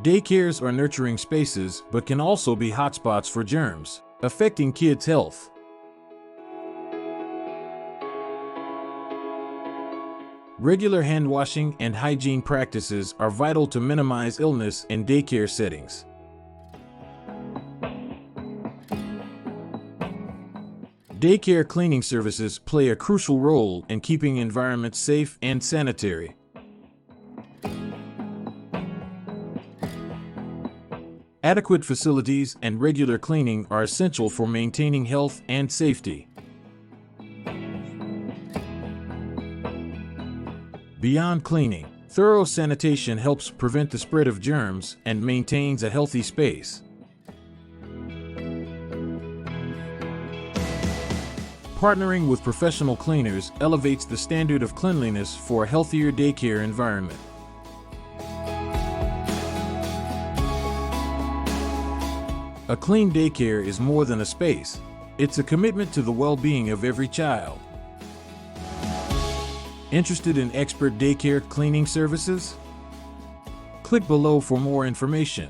Daycares are nurturing spaces but can also be hotspots for germs, affecting kids' health. Regular hand washing and hygiene practices are vital to minimize illness in daycare settings. Daycare cleaning services play a crucial role in keeping environments safe and sanitary. Adequate facilities and regular cleaning are essential for maintaining health and safety. Beyond cleaning, thorough sanitation helps prevent the spread of germs and maintains a healthy space. Partnering with professional cleaners elevates the standard of cleanliness for a healthier daycare environment. A clean daycare is more than a space. It's a commitment to the well-being of every child. Interested in expert daycare cleaning services? Click below for more information.